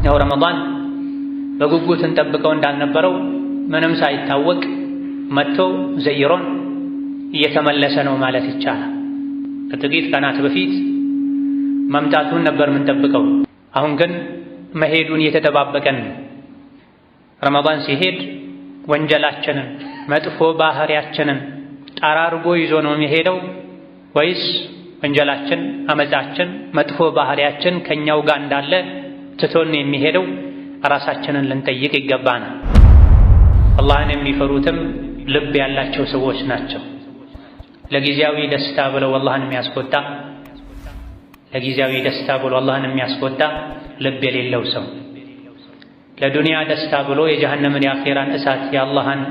ያው ረመዳን በጉጉት እንጠብቀው እንዳልነበረው ምንም ሳይታወቅ መጥቶ ዘይሮን እየተመለሰ ነው ማለት ይቻላል። ከጥቂት ቀናት በፊት መምጣቱን ነበር የምንጠብቀው። አሁን ግን መሄዱን እየተጠባበቀን ነው። ረመዳን ሲሄድ ወንጀላችንን መጥፎ ባህሪያችንን ጠራርጎ ይዞ ነው የሚሄደው ወይስ ወንጀላችን፣ አመፃችን፣ መጥፎ ባህሪያችን ከኛው ጋር እንዳለ ትቶን የሚሄደው? ራሳችንን ልንጠይቅ ይገባናል። አላህን የሚፈሩትም ልብ ያላቸው ሰዎች ናቸው። ለጊዜያዊ ደስታ ብለው አላህን የሚያስቆጣ ልብ የሌለው ሰው፣ ለዱንያ ደስታ ብሎ የጀሃነምን የአኼራን እሳት የአላህን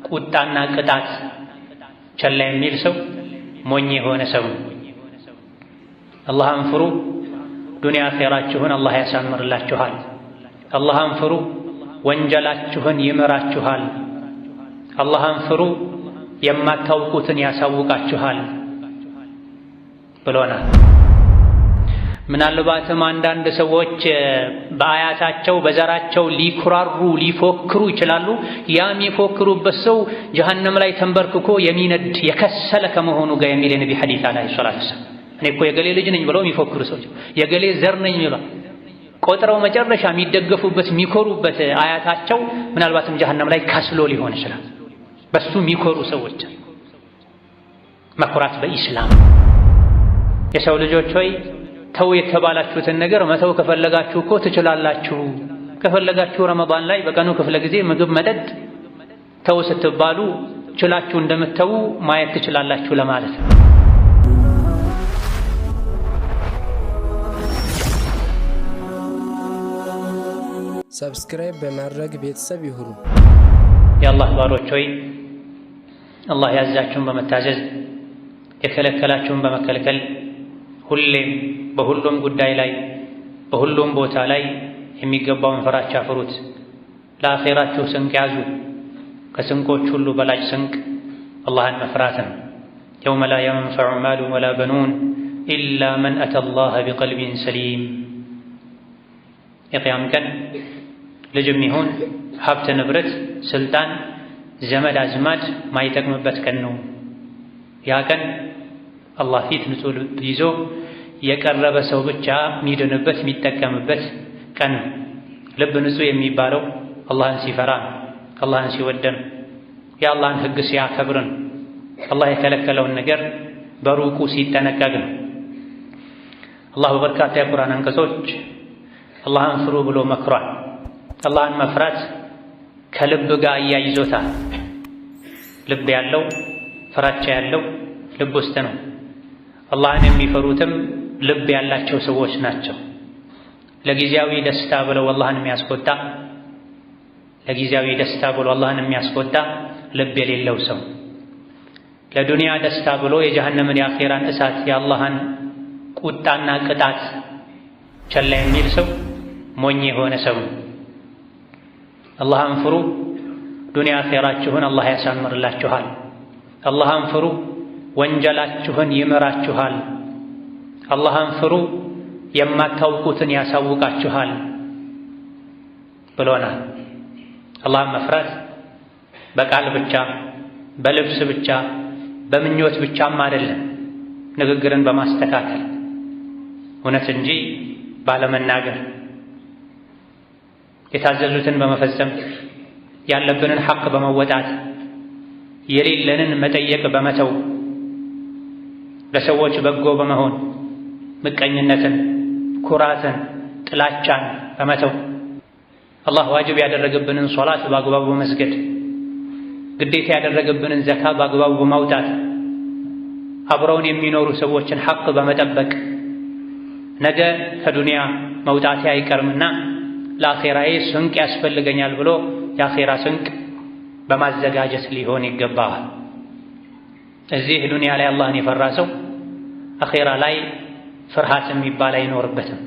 ቁጣና ቅጣት ቸላ የሚል ሰው ሞኝ የሆነ ሰው። አላህን ፍሩ፣ ዱንያ አኼራችሁን አላህ ያሳምርላችኋል። አላህን ፍሩ፣ ወንጀላችሁን ይምራችኋል። አላህን ፍሩ፣ የማታውቁትን ያሳውቃችኋል ብሎናል። ምናልባትም አንዳንድ ሰዎች በአያታቸው በዘራቸው ሊኩራሩ ሊፎክሩ ይችላሉ። ያም የፎክሩበት ሰው ጀሃነም ላይ ተንበርክኮ የሚነድ የከሰለ ከመሆኑ ጋር የሚል የነቢ ሐዲስ አለይሂ ሰላቱ ወሰላም። እኔ እኮ የገሌ ልጅ ነኝ ብለው የሚፎክሩ ሰዎች፣ የገሌ ዘር ነኝ ብለው ቆጥረው መጨረሻ የሚደገፉበት የሚኮሩበት አያታቸው ምናልባትም ጀሃነም ላይ ከስሎ ሊሆን ይችላል። በሱ የሚኮሩ ሰዎች። መኩራት በኢስላም የሰው ልጆች ሆይ ተው የተባላችሁትን ነገር መተው ከፈለጋችሁ እኮ ትችላላችሁ። ከፈለጋችሁ ረመዳን ላይ በቀኑ ክፍለ ጊዜ ምግብ፣ መጠጥ ተው ስትባሉ ችላችሁ እንደምትተው ማየት ትችላላችሁ ለማለት ነው። ሰብስክራይብ በማድረግ ቤተሰብ ይሁኑ። የአላህ ባሮች ሆይ አላህ ያዛችሁን በመታዘዝ የከለከላችሁን በመከልከል ሁሌም በሁሉም ጉዳይ ላይ በሁሉም ቦታ ላይ የሚገባውን ፍራቻ ፍሩት። ለአኼራችሁ ስንቅ ያዙ። ከስንቆች ሁሉ በላጭ ስንቅ አላህን መፍራትን። የውመ ላ የንፈዑ ማሉ ወላ በኑን ኢላ መን አተ አላህ ቢቀልቢን ሰሊም። የቅያም ቀን ልጅም ይሁን ሀብት ንብረት፣ ስልጣን፣ ዘመድ አዝማድ ማይጠቅምበት ቀን ነው። ያ ቀን አላህ ፊት ንጹህ ልብ ይዞ የቀረበ ሰው ብቻ የሚድንበት የሚጠቀምበት ቀን። ልብ ንጹህ የሚባለው አላህን ሲፈራ፣ አላህን ሲወደን፣ የአላህን ሕግ ሲያከብርን፣ አላህ የከለከለውን ነገር በሩቁ ሲጠነቀቅ ነው። አላህ በበርካታ የቁርአን አንቀጾች አላህን ፍሩ ብሎ መክሯል። አላህን መፍራት ከልብ ጋር እያይዞታል። ልብ ያለው ፍራቻ ያለው ልብ ውስጥ ነው። አላህን የሚፈሩትም ልብ ያላቸው ሰዎች ናቸው። ለጊዜያዊ ደስታ ብለው አላህን የሚያስቆጣ ልብ የሌለው ሰው፣ ለዱንያ ደስታ ብሎ የጀሃነምን የአኼራን እሳት የአላህን ቁጣና ቅጣት ቸላ የሚል ሰው ሞኝ የሆነ ሰው። አላህን ፍሩ፣ ዱንያ አኼራችሁን አላህ ያሳምርላችኋል። አላህን ፍሩ፣ ወንጀላችሁን ይምራችኋል። አላህን ፍሩ፣ የማታውቁትን ያሳውቃችኋል ብሎናል። አላህን መፍራት በቃል ብቻ በልብስ ብቻ በምኞት ብቻም አይደለም፣ ንግግርን በማስተካከል እውነት እንጂ ባለመናገር፣ የታዘዙትን በመፈጸም ያለብንን ሐቅ በመወጣት የሌለንን መጠየቅ በመተው ለሰዎች በጎ በመሆን ምቀኝነትን፣ ኩራትን፣ ጥላቻን በመተው አላህ ዋጅብ ያደረገብንን ሶላት በአግባቡ በመስገድ ግዴታ ያደረገብንን ዘካ በአግባቡ በማውጣት አብረውን የሚኖሩ ሰዎችን ሐቅ በመጠበቅ ነገ ከዱንያ መውጣቴ አይቀርምና ለአኼራዬ ስንቅ ያስፈልገኛል ብሎ የአኼራ ስንቅ በማዘጋጀት ሊሆን ይገባዋል። እዚህ ዱንያ ላይ አላህን የፈራ ሰው አኼራ ላይ ፍርሃት የሚባል አይኖርበትም።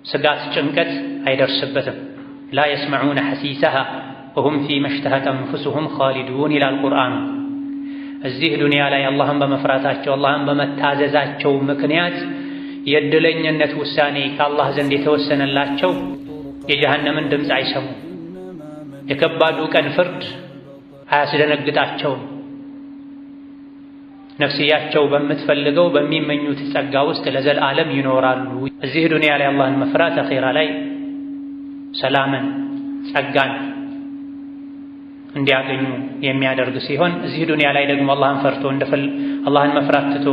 ስጋት፣ ጭንቀት አይደርስበትም። ላ የስመዑነ ሐሲሰሃ ወሁም ፊማ እሽተሀት አንፉሱሁም ኻሊዱን ይላል ቁርአኑ። እዚህ ዱንያ ላይ አላህን በመፍራታቸው አላህን በመታዘዛቸው ምክንያት የእድለኝነት ውሳኔ ከአላህ ዘንድ የተወሰነላቸው የጀሃነምን ድምፅ አይሰሙም። የከባዱ ቀን ፍርድ አያስደነግጣቸውም። ነፍስያቸው በምትፈልገው በሚመኙት ጸጋ ውስጥ ለዘላለም ይኖራሉ። እዚህ ዱንያ ላይ አላህን መፍራት አኺራ ላይ ሰላምን፣ ጸጋን እንዲያገኙ የሚያደርግ ሲሆን እዚህ ዱንያ ላይ ደግሞ አላህን ፈርቶ አላህን መፍራት ትቶ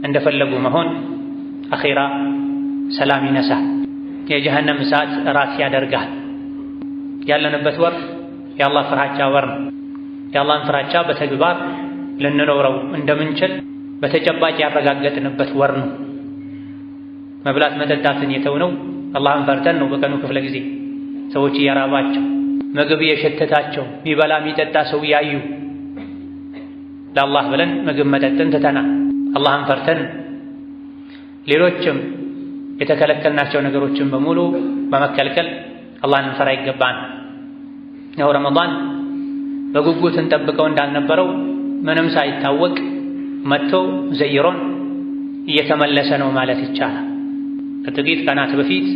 እንደፈለጉ መሆን አኺራ ሰላም ይነሳል። የጀሃነም እሳት እራት ያደርጋል። ያለንበት ወር የአላህ ፍራቻ ወር ነው። የአላህን ፍራቻ በተግባር ልንኖረው እንደምንችል በተጨባጭ ያረጋገጥንበት ወር ነው። መብላት መጠጣትን የተውነው አላህን ፈርተን ነው። በቀኑ ክፍለ ጊዜ ሰዎች እየራባቸው ምግብ እየሸተታቸው ሚበላ የሚጠጣ ሰው ያዩ ለአላህ ብለን ምግብ መጠጥን ትተናል። አላህን ፈርተን ሌሎችም የተከለከልናቸው ነገሮችን በሙሉ በመከልከል አላህን እንፈራ ይገባን። ነው ረመዳን በጉጉት እንጠብቀው እንዳልነበረው ምንም ሳይታወቅ መጥቶ ዘይሮን እየተመለሰ ነው ማለት ይቻላል። ከጥቂት ቀናት በፊት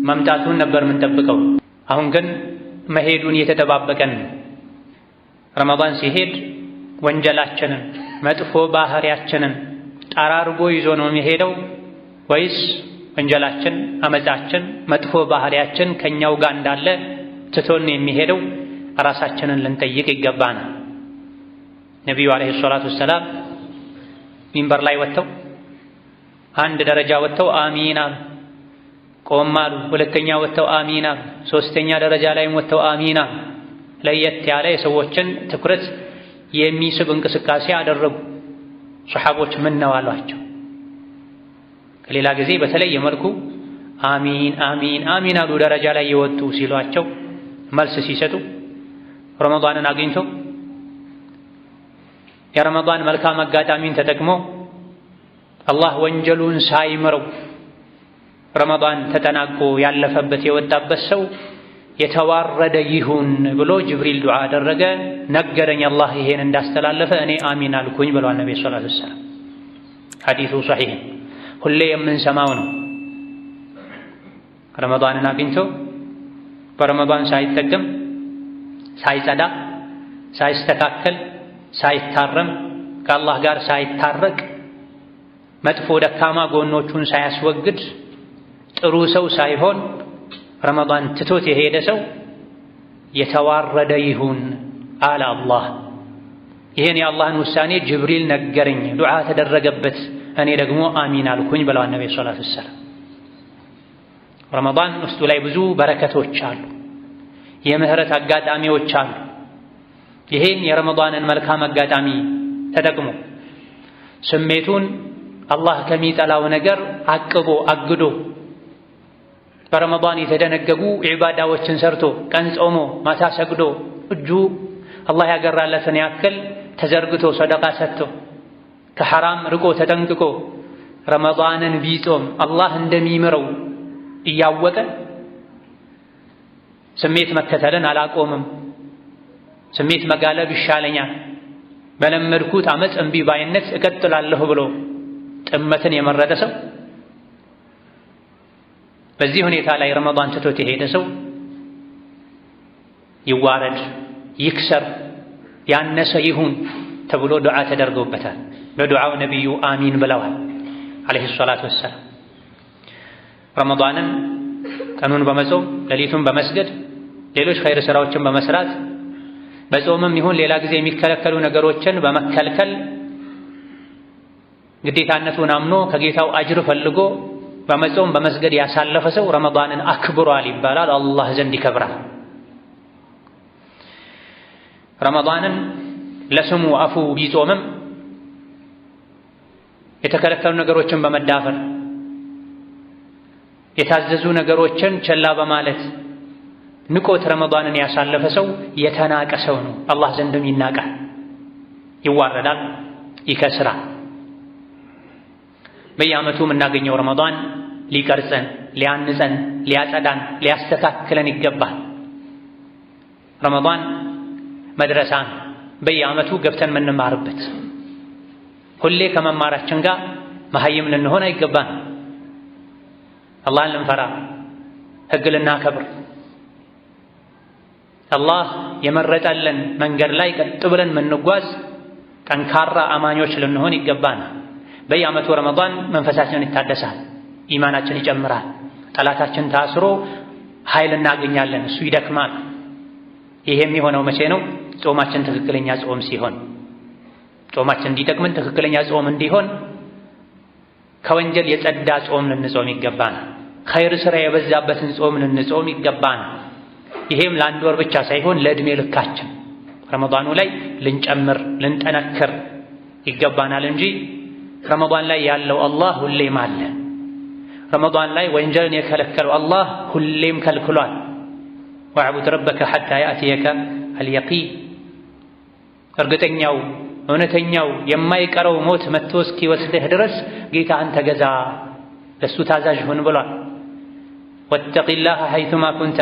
መምጣቱን ነበር የምንጠብቀው። አሁን ግን መሄዱን እየተጠባበቀን ነው። ረመዳን ሲሄድ ወንጀላችንን መጥፎ ባህሪያችንን ጠራርጎ ይዞ ነው የሚሄደው ወይስ ወንጀላችን፣ አመፃችን፣ መጥፎ ባህሪያችን ከኛው ጋር እንዳለ ትቶን የሚሄደው? ራሳችንን ልንጠይቅ ይገባናል። ነቢዩ ዓለይሂ ሰላቱ ወሰላም ሚንበር ላይ ወጥተው አንድ ደረጃ ወጥተው አሚን አሉ፣ ቆም አሉ። ሁለተኛ ወጥተው አሚን አሉ። ሶስተኛ ደረጃ ላይም ወጥተው አሚን አሉ። ለየት ያለ የሰዎችን ትኩረት የሚስብ እንቅስቃሴ አደረጉ። ሱሐቦች ምን ነው አሏቸው። ከሌላ ጊዜ በተለየ መልኩ አሚን አሚን አሚን አሉ። ደረጃ ላይ የወጡ ሲሏቸው መልስ ሲሰጡ ረመዳንን አግኝቶ የረመዳን መልካም አጋጣሚን ተጠቅሞ አላህ ወንጀሉን ሳይምረው ረመዳን ተጠናቆ ያለፈበት የወጣበት ሰው የተዋረደ ይሁን ብሎ ጅብሪል ዱዓ አደረገ። ነገረኝ አላህ ይሄን እንዳስተላለፈ እኔ አሚን አልኩኝ ብለዋል ነብዩ ሰለላሁ ዐለይሂ ወሰለም። ሐዲሱ ሶሒህ ሁሌ የምንሰማው ነው። ረመዳንን አግኝቶ በረመዳን ሳይጠቀም፣ ሳይጸዳ፣ ሳይስተካከል፣ ሳይታረም፣ ከአላህ ጋር ሳይታረቅ፣ መጥፎ ደካማ ጎኖቹን ሳያስወግድ፣ ጥሩ ሰው ሳይሆን ረመዳን ትቶት የሄደ ሰው የተዋረደ ይሁን አለ አላህ። ይህን የአላህን ውሳኔ ጅብሪል ነገረኝ፣ ዱዓ ተደረገበት፣ እኔ ደግሞ አሚን አልኩኝ ብለዋል ነብዩ ሰለላሁ ዐለይሂ ወሰለም። ረመዳን ውስጡ ላይ ብዙ በረከቶች አሉ፣ የምህረት አጋጣሚዎች አሉ። ይሄን የረመዳንን መልካም አጋጣሚ ተጠቅሞ ስሜቱን አላህ ከሚጠላው ነገር አቅቦ አግዶ በረመዳን የተደነገጉ ዒባዳዎችን ሰርቶ ቀን ጾሞ ማታ ሰግዶ እጁ አላህ ያገራለትን ያክል ተዘርግቶ ሰደቃ ሰጥቶ ከሐራም ርቆ ተጠንቅቆ ረመዳንን ቢጾም አላህ እንደሚምረው እያወቀ ስሜት መከተልን አላቆምም፣ ስሜት መጋለብ ይሻለኛል፣ በለመድኩት አመፅ እምቢ ባይነት እቀጥላለሁ ብሎ ጥመትን የመረጠ ሰው፣ በዚህ ሁኔታ ላይ ረመዳን ትቶት የሄደ ሰው ይዋረድ፣ ይክሰር፣ ያነሰ ይሁን ተብሎ ዱዓ ተደርጎበታል። በዱዓው ነቢዩ አሚን ብለዋል ዓለይሂ ሰላቱ ወሰላም። ረመዳንን ቀኑን በመጾም ሌሊቱን በመስገድ ሌሎች ኸይር ስራዎችን በመስራት በጾምም ይሁን ሌላ ጊዜ የሚከለከሉ ነገሮችን በመከልከል ግዴታነቱን አምኖ ከጌታው አጅር ፈልጎ በመጾም በመስገድ ያሳለፈ ሰው ረመዳንን አክብሯል ይባላል፣ አላህ ዘንድ ይከብራል። ረመዳንን ለስሙ አፉ ቢጾምም የተከለከሉ ነገሮችን በመዳፈር የታዘዙ ነገሮችን ቸላ በማለት ንቆት ረመዳንን ያሳለፈ ሰው የተናቀ ሰው ነው። አላህ ዘንድም ይናቃል፣ ይዋረዳል፣ ይከስራል። በየዓመቱ የምናገኘው ረመዳን ሊቀርጸን፣ ሊያንጸን፣ ሊያጸዳን፣ ሊያስተካክለን ይገባል። ረመዳን መድረሳን በየዓመቱ ገብተን የምንማርበት ሁሌ ከመማራችን ጋር መሀይም ልንሆን አይገባን። አላህን ልንፈራ፣ ህግ ልናከብር፣ አላህ የመረጠልን መንገድ ላይ ቀጥ ብለን የምንጓዝ ጠንካራ አማኞች ልንሆን ይገባን። በየዓመቱ ረመዳን መንፈሳችን ይታደሳል፣ ኢማናችን ይጨምራል። ጠላታችን ታስሮ ኃይል እናገኛለን፣ እሱ ይደክማል። ይሄ የሚሆነው መቼ ነው? ጾማችን ትክክለኛ ጾም ሲሆን። ጾማችን እንዲጠቅምን ትክክለኛ ጾም እንዲሆን ከወንጀል የጸዳ ጾም ልንጾም ይገባናል። ኸይር ስራ የበዛበትን ጾም ልንጾም ይገባናል። ይሄም ለአንድ ወር ብቻ ሳይሆን ለዕድሜ ልካችን ረመዳኑ ላይ ልንጨምር ልንጠነክር ይገባናል እንጂ ረመዳን ላይ ያለው አላህ ሁሌም አለ። ረመዳን ላይ ወንጀልን የከለከለው አላህ ሁሌም ከልክሏል። ወዕቡድ ረበከ ሐታ ያእትየከ አልየቂን። እርግጠኛው እውነተኛው የማይቀረው ሞት መጥቶ እስኪወስድህ ድረስ ጌታህን ተገዛ፣ ለሱ ታዛዥ ሁን ብሏል። ወተቂላህ ሐይቱማ ኩንተ፣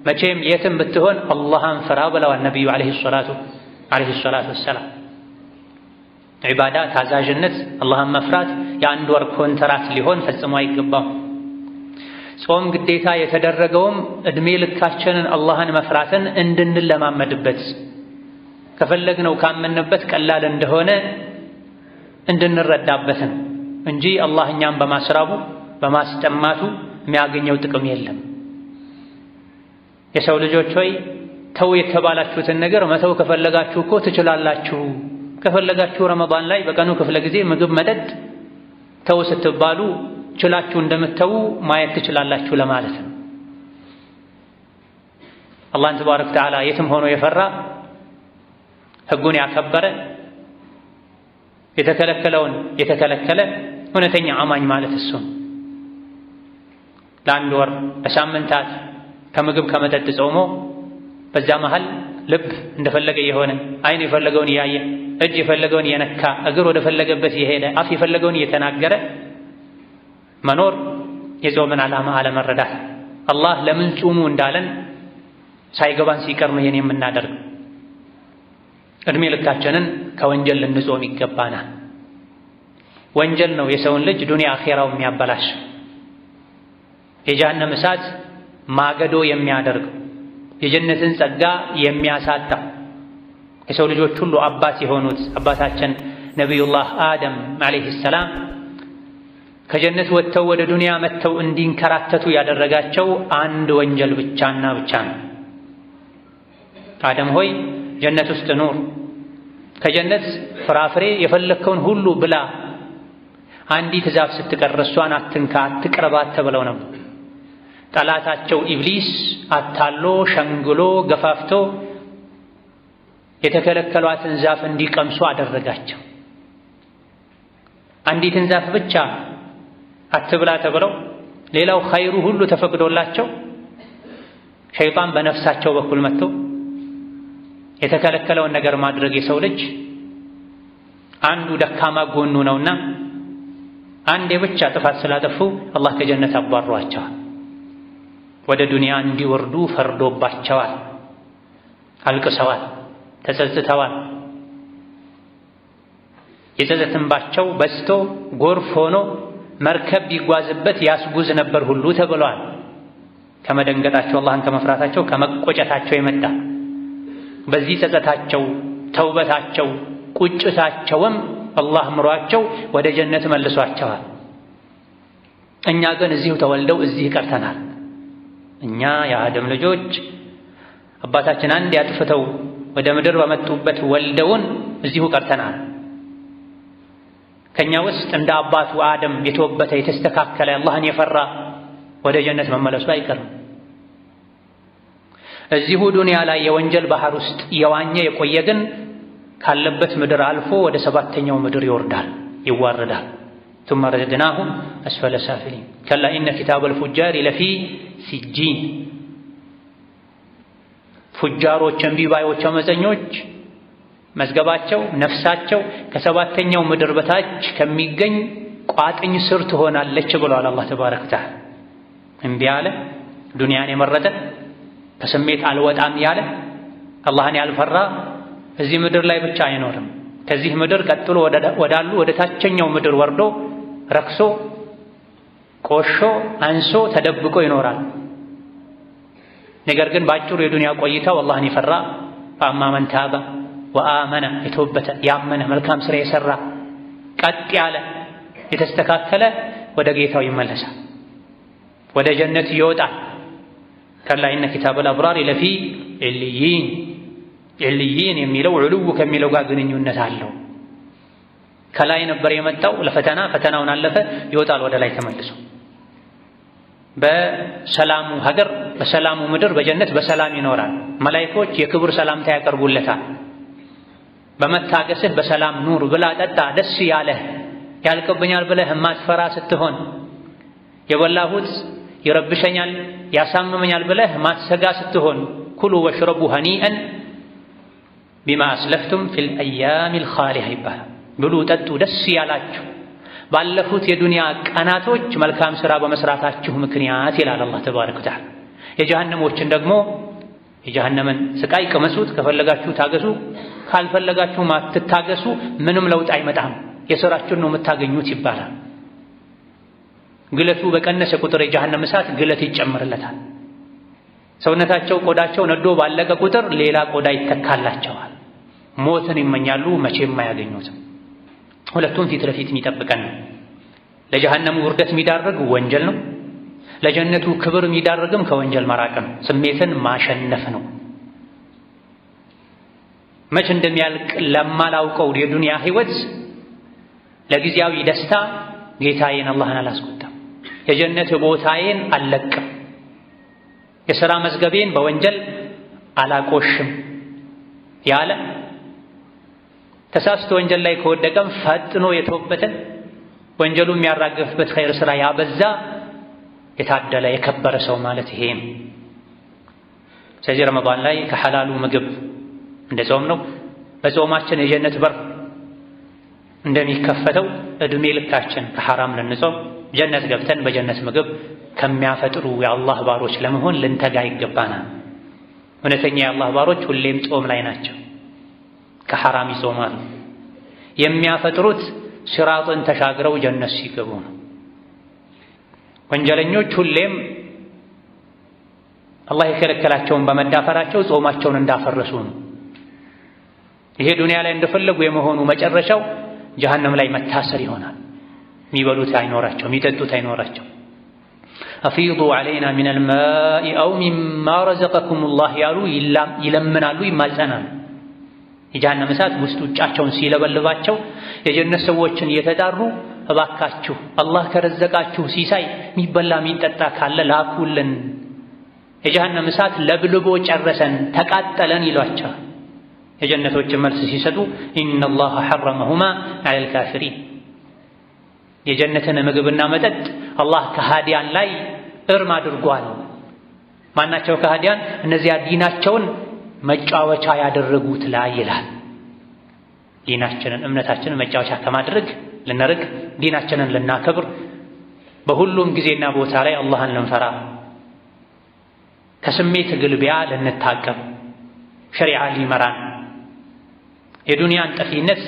መቼም የትም ብትሆን አላህን ፍራ ብለዋል ነቢዩ ዓለይሂ ሰላቱ ወሰላም። ዒባዳ ታዛዥነት፣ አላህን መፍራት የአንድ ወር ኮንትራት ሊሆን ፈጽሞ አይገባም። ጾም ግዴታ የተደረገውም ዕድሜ ልካችንን አላህን መፍራትን እንድንለማመድበት ከፈለግነው ካመንበት ቀላል እንደሆነ እንድንረዳበት ነው እንጂ አላህ እኛም በማስራቡ በማስጠማቱ የሚያገኘው ጥቅም የለም። የሰው ልጆች ሆይ ተው የተባላችሁትን ነገር መተው ከፈለጋችሁ እኮ ትችላላችሁ። ከፈለጋችሁ ረመዳን ላይ በቀኑ ክፍለ ጊዜ ምግብ፣ መጠጥ ተው ስትባሉ ችላችሁ እንደምትተው ማየት ትችላላችሁ ለማለት ነው። አላህን ተባረከ ወተዓላ የትም ሆኖ የፈራ ህጉን ያከበረ የተከለከለውን የተከለከለ እውነተኛ አማኝ ማለት እሱ ነው። ለአንድ ወር ለሳምንታት ከምግብ ከመጠጥ ጾሞ በዛ መሃል ልብ እንደፈለገ የሆነ አይን የፈለገውን እያየ እጅ የፈለገውን እየነካ እግር ወደ ፈለገበት እየሄደ አፍ የፈለገውን እየተናገረ መኖር የጾምን ዓላማ አለመረዳት። አላህ ለምን ጹሙ እንዳለን ሳይገባን ሲቀር ነው ይሄን የምናደርገው። እድሜ ልካችንን ከወንጀል ልንጾም ይገባናል። ወንጀል ነው የሰውን ልጅ ዱንያ አኼራው የሚያበላሽ፣ የጀሃነም እሳት ማገዶ የሚያደርገው፣ የጀነትን ጸጋ የሚያሳጣ። የሰው ልጆች ሁሉ አባት የሆኑት አባታችን ነቢዩላህ አደም ዓለይሂ ሰላም ከጀነት ወጥተው ወደ ዱንያ መጥተው እንዲንከራተቱ ያደረጋቸው አንድ ወንጀል ብቻና ብቻ ነው። አደም ሆይ ጀነት ውስጥ ኑር፣ ከጀነት ፍራፍሬ የፈለግከውን ሁሉ ብላ፣ አንዲት ዛፍ ስትቀር እሷን አትንካ አትቅረባት ተብለው ነበር። ጠላታቸው ኢብሊስ አታሎ ሸንግሎ ገፋፍቶ የተከለከሏትን ዛፍ እንዲቀምሱ አደረጋቸው። አንዲትን ዛፍ ብቻ አትብላ ተብለው ሌላው ኸይሩ ሁሉ ተፈቅዶላቸው ሸይጣን በነፍሳቸው በኩል መጥቶ የተከለከለውን ነገር ማድረግ የሰው ልጅ አንዱ ደካማ ጎኑ ነውና አንዴ ብቻ ጥፋት ስላጠፉ አላህ ከጀነት አባሯቸዋል። ወደ ዱንያ እንዲወርዱ ፈርዶባቸዋል። አልቅሰዋል፣ ተጸጽተዋል። የጸጸት እንባቸው በዝቶ ጎርፍ ሆኖ መርከብ ቢጓዝበት ያስጉዝ ነበር ሁሉ ተብሏል። ከመደንገጣቸው አላህን ከመፍራታቸው ከመቆጨታቸው የመጣ በዚህ ጸጸታቸው፣ ተውበታቸው፣ ቁጭታቸውም አላህ ምሯቸው ወደ ጀነት መልሷቸዋል። እኛ ግን እዚሁ ተወልደው እዚህ ቀርተናል። እኛ የአደም ልጆች አባታችን አንድ ያጥፍተው ወደ ምድር በመጡበት ወልደውን እዚሁ ቀርተናል። ከኛ ውስጥ እንደ አባቱ አደም የተወበተ የተስተካከለ አላህን የፈራ ወደ ጀነት መመለሱ አይቀርም። እዚሁ ዱንያ ላይ የወንጀል ባህር ውስጥ የዋኘ የቆየ ግን ካለበት ምድር አልፎ ወደ ሰባተኛው ምድር ይወርዳል፣ ይዋረዳል። ثم رددناهم أسفل سافلين كلا إن كتاب الفجار لفي سجين ፉጃሮች እምቢባዮች አመፀኞች መዝገባቸው ነፍሳቸው ከሰባተኛው ምድር በታች ከሚገኝ ቋጥኝ ስር ትሆናለች ብሏል አላህ ተባረከ ወተዓላ። እምቢ ያለ ዱንያን የመረጠ ከስሜት አልወጣም ያለ አላህን ያልፈራ እዚህ ምድር ላይ ብቻ አይኖርም። ከዚህ ምድር ቀጥሎ ወዳሉ ወደ ታችኛው ምድር ወርዶ ረክሶ ቆሾ አንሶ ተደብቆ ይኖራል። ነገር ግን በአጭሩ የዱንያ ቆይታው አላህን የፈራ ፈአማ መን ታበ ወአመነ የተወበተ ያመነ መልካም ስራ የሰራ ቀጥ ያለ የተስተካከለ ወደ ጌታው ይመለሳል፣ ወደ ጀነት ይወጣል። ከላ ኢነ ኪታበል አብራር ለፊ ዒልይን። ዒልይን የሚለው ዑሉው ከሚለው ጋር ግንኙነት አለው። ከላይ ነበር የመጣው ለፈተና፣ ፈተናውን አለፈ፣ ይወጣል ወደ ላይ ተመልሶ። በሰላሙ ሀገር በሰላሙ ምድር በጀነት በሰላም ይኖራል። መላኢኮች የክብር ሰላምታ ያቀርቡለታል። በመታገስህ በሰላም ኑር፣ ብላ ጠጣ፣ ደስ ያለህ ያልቅብኛል ብለህ የማትፈራ ስትሆን፣ የበላሁት ይረብሸኛል ያሳምመኛል ብለህ ማትሰጋ ስትሆን፣ ኩሉ ወሽረቡ ሀኒአን ቢማ አስለፍቱም ፊል አያሚል ኻሊሃ ይባላል። ብሉ ጠጡ ደስ ያላችሁ ባለፉት የዱንያ ቀናቶች መልካም ሥራ በመስራታችሁ ምክንያት ይላል አላህ ተባረከ ወተዓላ። የጀሃነሞችን ደግሞ የጀሃነምን ስቃይ ቅመሱት፣ ከፈለጋችሁ ታገሱ፣ ካልፈለጋችሁ አትታገሱ፣ ምንም ለውጥ አይመጣም፣ የሥራችሁን ነው የምታገኙት ይባላል። ግለቱ በቀነሰ ቁጥር የጀሃነም እሳት ግለት ይጨምርለታል። ሰውነታቸው ቆዳቸው ነዶ ባለቀ ቁጥር ሌላ ቆዳ ይተካላቸዋል። ሞትን ይመኛሉ፣ መቼም አያገኙትም። ሁለቱም ፊት ለፊት የሚጠብቀን ነው። ለጀሃነሙ ውርደት የሚዳርግ ወንጀል ነው፣ ለጀነቱ ክብር የሚዳርግም ከወንጀል መራቅ ነው፣ ስሜትን ማሸነፍ ነው። መቼ እንደሚያልቅ ለማላውቀው የዱንያ ህይወት ለጊዜያዊ ደስታ ጌታዬን አላህን አላስቆጣም፣ የጀነት ቦታዬን አልለቅም፣ የሥራ መዝገቤን በወንጀል አላቆሽም ያለ ተሳስቶ ወንጀል ላይ ከወደቀም ፈጥኖ የተወበተ ወንጀሉ የሚያራግፍበት ኸይር ሥራ ያበዛ የታደለ የከበረ ሰው ማለት ይሄ ነው። ስለዚህ ረመዳን ላይ ከሐላሉ ምግብ እንደ ጾም ነው። በጾማችን የጀነት በር እንደሚከፈተው ዕድሜ ልካችን ከሐራም ልንጾም ጀነት ገብተን በጀነት ምግብ ከሚያፈጥሩ የአላህ ባሮች ለመሆን ልንተጋ ይገባናል። እውነተኛ የአላህ ባሮች ሁሌም ጾም ላይ ናቸው፣ ከሐራም ይጾማሉ። የሚያፈጥሩት ሲራጥን ተሻግረው ጀነት ሲገቡ ነው። ወንጀለኞች ሁሌም አላህ የከለከላቸውን በመዳፈራቸው ጾማቸውን እንዳፈረሱ ነው። ይሄ ዱንያ ላይ እንደፈለጉ የመሆኑ መጨረሻው ጀሃነም ላይ መታሰር ይሆናል። የሚበሉት አይኖራቸው፣ የሚጠጡት አይኖራቸው። አፊዱ ዐለይና ሚነል ማኢ አው ሚማ ረዘቀኩሙላህ ያሉ ይለምናሉ፣ ይማጸናሉ። የጀሃነም እሳት ውስጥ ውጫቸውን ሲለበልባቸው የጀነት ሰዎችን እየተጣሩ እባካችሁ አላህ ከረዘቃችሁ ሲሳይ የሚበላ የሚጠጣ ካለ ላኩልን፣ የጀሃነም እሳት ለብልቦ ጨረሰን ተቃጠለን ይሏቸዋል። የጀነቶችን መልስ ሲሰጡ ኢነላህ ሐረመሁማ ዐለል ካፊሪን፣ የጀነትን ምግብና መጠጥ አላህ ከሃዲያን ላይ እርም አድርጓል። ማናቸው ከሃዲያን? እነዚያ ዲናቸውን መጫወቻ ያደረጉት ላይ ይላል። ዲናችንን እምነታችንን መጫወቻ ከማድረግ ልንርቅ፣ ዲናችንን ልናከብር፣ በሁሉም ጊዜና ቦታ ላይ አላህን ልንፈራ፣ ከስሜት ግልቢያ ልንታቀብ፣ ሸሪዓ ሊመራን የዱንያን ጠፊነት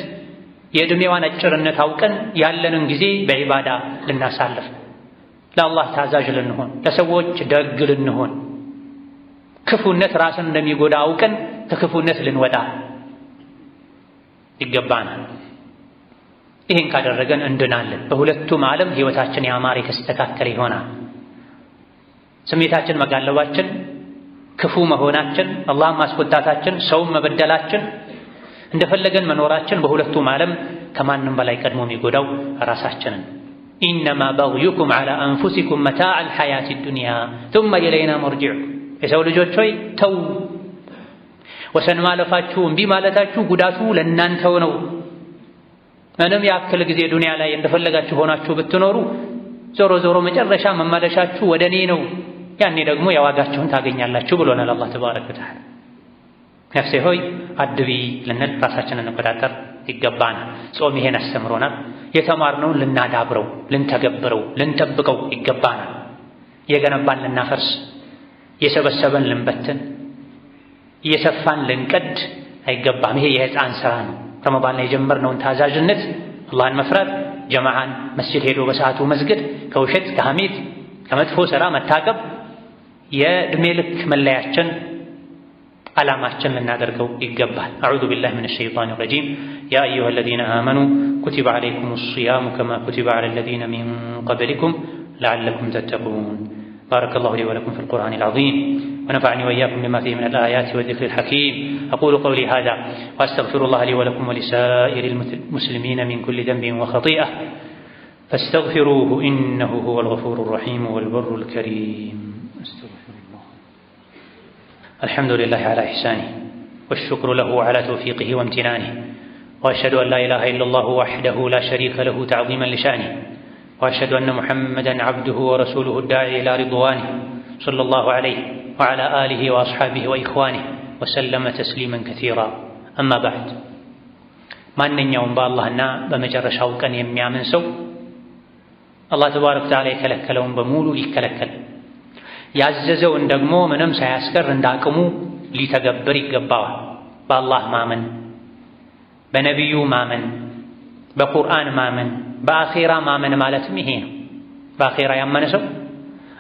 የዕድሜዋን አጭርነት አውቀን ያለንን ጊዜ በዒባዳ ልናሳልፍ፣ ለአላህ ታዛዥ ልንሆን፣ ለሰዎች ደግ ልንሆን፣ ክፉነት ራስን እንደሚጎዳ አውቀን ከክፉነት ልንወጣ ይገባናል። ይህን ካደረገን እንድናለን። በሁለቱም ዓለም ሕይወታችን ያማረ የተስተካከለ ይሆናል። ስሜታችን መጋለባችን፣ ክፉ መሆናችን፣ አላህን ማስቆጣታችን፣ ሰውን መበደላችን፣ እንደፈለገን መኖራችን በሁለቱም ዓለም ከማንም በላይ ቀድሞ የሚጎዳው ራሳችንን። ኢነማ በግዩኩም ዐላ አንፉሲኩም መታዐል ሐያቲ ዱንያ ቱመ ኢለይና መርጂዑኩም። የሰው ልጆች ሆይ ተው፣ ወሰን ማለፋችሁ እምቢ ማለታችሁ ጉዳቱ ለእናንተው ነው። ምንም ያክል ጊዜ ዱንያ ላይ እንደፈለጋችሁ ሆናችሁ ብትኖሩ ዞሮ ዞሮ መጨረሻ መመለሻችሁ ወደ እኔ ነው፣ ያኔ ደግሞ የዋጋችሁን ታገኛላችሁ ብሎናል አላህ ተባረከ ወተዓላ። ነፍሴ ሆይ አድቢ ልንል ራሳችንን እንቆጣጠር ይገባናል። ጾም ይሄን አስተምሮናል። የተማርነውን ልናዳብረው፣ ልንተገብረው፣ ልንጠብቀው ይገባናል። የገነባን ልናፈርስ፣ የሰበሰበን ልንበትን፣ እየሰፋን ልንቀድ አይገባም። ይሄ የሕፃን ሥራ ነው። ረመዳን ላይ የጀመርነውን ታዛዥነት፣ አላህን መፍራት፣ ጀማዓን መስጂድ ሄዶ በሰዓቱ መስገድ፣ ከውሸት ከሐሜት ከመጥፎ ሥራ መታቀብ የዕድሜ ልክ መለያችን ዓላማችን ልናደርገው ይገባል። አዑዙ ቢላሂ ሚነ ሸይጣኒ ረጂም። ያ አዩሃ አለዚነ አመኑ ኩቲበ ዐለይኩሙ ሲያሙ ከማ ኩቲበ ዐለ አለዚነ ሚን ቀብሊኩም ለዐለኩም ተተቁን። ባረከላሁ ሊ ወለኩም ፊል ቁርአኒል ዐዚም ونفعني وإياكم بما فيه من الآيات والذكر الحكيم. أقول قولي هذا وأستغفر الله لي ولكم ولسائر المسلمين من كل ذنب وخطيئة فاستغفروه إنه هو الغفور الرحيم والبر الكريم. أستغفر الله. الحمد لله على إحسانه والشكر له على توفيقه وامتنانه، وأشهد أن لا إله إلا الله وحده لا شريك له تعظيما لشأنه، وأشهد أن محمدا عبده ورسوله الداعي إلى رضوانه صلى الله عليه وعلى آله وأصحابه وإخوانه وسلم تسليما كثيرا. أما بعد، ማንኛውም በአላህና በመጨረሻው ቀን የሚያምን ሰው አላህ ተባረከ ወተዓላ የከለከለውን በሙሉ ሊከለከል ያዘዘውን ደግሞ ምንም ሳያስቀር እንዳቅሙ ሊተገብር ይገባዋል። በአላህ ማመን፣ በነቢዩ ማመን፣ በቁርአን ማመን፣ በአኼራ ማመን ማለትም ይሄ ነው። በአኼራ ያመነ ሰው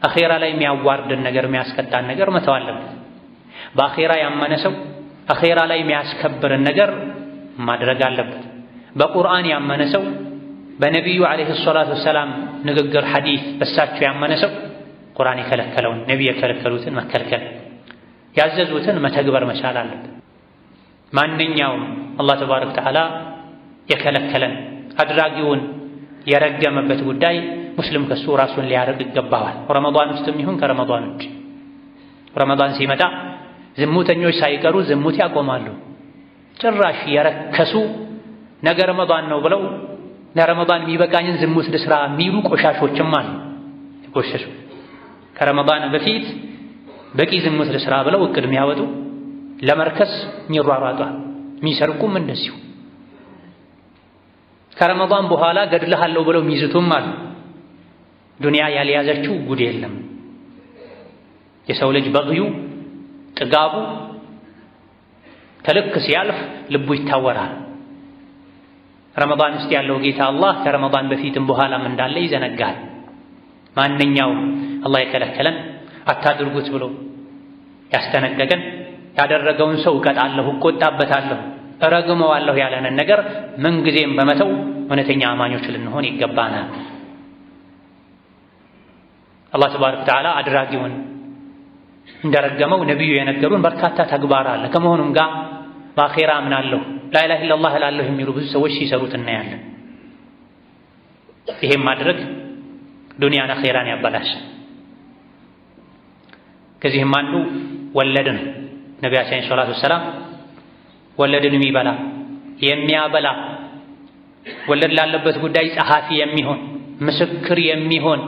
አኼራ ላይ የሚያዋርድን ነገር የሚያስቀጣን ነገር መተው አለበት። በአኼራ ያመነ ሰው አኼራ ላይ የሚያስከብርን ነገር ማድረግ አለበት። በቁርአን ያመነ ሰው በነቢዩ ዓለይሂ ሰላቱ ወሰላም ንግግር ሐዲስ በሳቸው ያመነ ሰው ቁርአን የከለከለውን ነቢይ የከለከሉትን መከልከል፣ ያዘዙትን መተግበር መቻል አለበት። ማንኛውም አላህ ተባረከ ወተዓላ የከለከለን አድራጊውን የረገመበት ጉዳይ ሙስሊም ከሱ ራሱን ሊያርቅ ይገባዋል። ረመዳን ውስጥም ይሁን ከረመዳን ውጭ። ረመዳን ሲመጣ ዝሙተኞች ሳይቀሩ ዝሙት ያቆማሉ። ጭራሽ የረከሱ ነገ ረመዳን ነው ብለው ለረመዳን የሚበቃኝን ዝሙት ልስራ የሚሉ ቆሻሾችም አሉ። የቆሸሹ ከረመዳን በፊት በቂ ዝሙት ልስራ ብለው እቅድ የሚያወጡ ለመርከስ የሚሯሯጡ የሚሰርቁም እንደዚሁ። ከረመዳን በኋላ ገድልሃለሁ ብለው የሚይዙትም አሉ። ዱንያ ያልያዘችው ጉድ የለም። የሰው ልጅ በግዩ ጥጋቡ ከልክ ሲያልፍ ልቡ ይታወራል። ረመዳን ውስጥ ያለው ጌታ አላህ ከረመዳን በፊትም በኋላም እንዳለ ይዘነጋል። ማንኛውም አላህ የከለከለን አታድርጉት ብሎ ያስጠነቀቀን ያደረገውን ሰው እቀጣለሁ፣ እቆጣበታለሁ፣ እረግመዋለሁ ያለንን ነገር ምንጊዜም በመተው እውነተኛ አማኞች ልንሆን ይገባናል። አላህ ተባረከ ወተዓላ አድራጊውን እንደረገመው ነቢዩ የነገሩን በርካታ ተግባር አለ። ከመሆኑም ጋር በአኼራ አምናለሁ ላኢላሃ ኢለላህ እላለሁ የሚሉ ብዙ ሰዎች ሲሰሩት እናያለን። ይሄም ማድረግ ዱንያን አኼራን ያበላሻል። ከዚህም አንዱ ወለድ ነው። ነቢያችን ሰለላሁ ዐለይሂ ወሰለም ወለድን የሚበላ የሚያበላ ወለድ ላለበት ጉዳይ ጸሐፊ የሚሆን ምስክር የሚሆን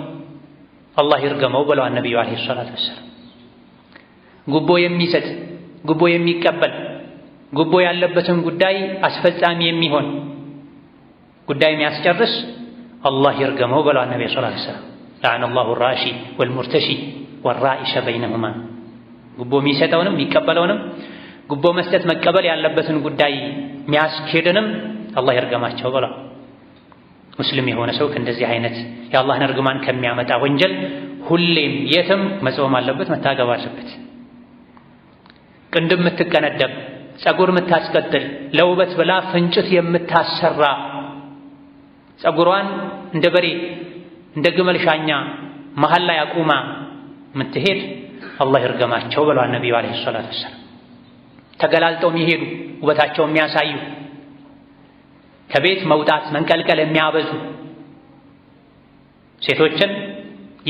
አላህ ይርገመው ብለዋል ነቢዩ ዓለይሂ ሰላቱ ወሰላም። ጉቦ የሚሰጥ ጉቦ የሚቀበል ጉቦ ያለበትን ጉዳይ አስፈጻሚ የሚሆን ጉዳይ የሚያስጨርስ አላህ ይርገመው ብለዋል ነቢዩ ሰለላሁ ዐለይሂ ወሰለም። ለዐነ አላሁ ራሺ ወልሙርተሺ ወራኢሸ በይነሁማ። ጉቦ የሚሰጠውንም የሚቀበለውንም ጉቦ መስጠት መቀበል ያለበትን ጉዳይ የሚያስኬድንም አላህ ይርገማቸው ብለዋል። ሙስሊም የሆነ ሰው ከእንደዚህ አይነት የአላህን እርግማን ከሚያመጣ ወንጀል ሁሌም የትም መጾም አለበት፣ መታገብ አለበት። ቅንድብ የምትቀነደብ ፀጉር የምታስቀጥል ለውበት ብላ ፍንጭት የምታሰራ ፀጉሯን እንደ በሬ እንደ ግመል ሻኛ መሀል ላይ አቁማ የምትሄድ አላህ ይርገማቸው ብለዋል ነቢዩ ዓለይሂ ሰላቱ ወሰላም። ተገላልጠው የሚሄዱ ውበታቸው የሚያሳዩ ከቤት መውጣት መንቀልቀል የሚያበዙ ሴቶችን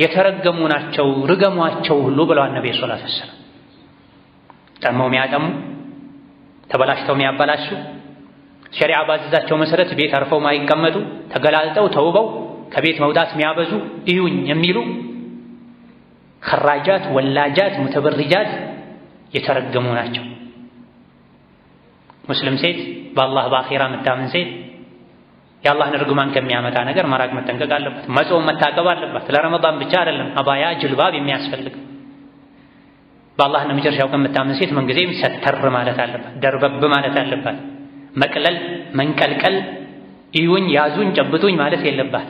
የተረገሙ ናቸው ርገሟቸው ሁሉ ብለዋል ነቢዩ ሰለላሁ ዐለይሂ ወሰለም። ጠመው የሚያጠሙ ተበላሽተው የሚያበላሹ ሸሪዓ ባዘዛቸው መሰረት ቤት አርፈው ማይቀመጡ ተገላልጠው ተውበው ከቤት መውጣት የሚያበዙ እዩኝ የሚሉ ኸራጃት ወላጃት ሙተበርጃት የተረገሙ ናቸው። ሙስሊም ሴት በአላህ በአኼራ የምታምን ሴት የአላህን እርግማን ከሚያመጣ ነገር መራቅ መጠንቀቅ አለበት። መጾም መታቀብ አለባት። ለረመዳን ብቻ አይደለም አባያ ጅልባብ የሚያስፈልግ። በአላህና መጨረሻው ቀን የምታምን ሴት ምንጊዜም ሰተር ማለት አለባት፣ ደርበብ ማለት አለባት። መቅለል መንቀልቀል እዩኝ ያዙኝ ጨብጡኝ ማለት የለባት።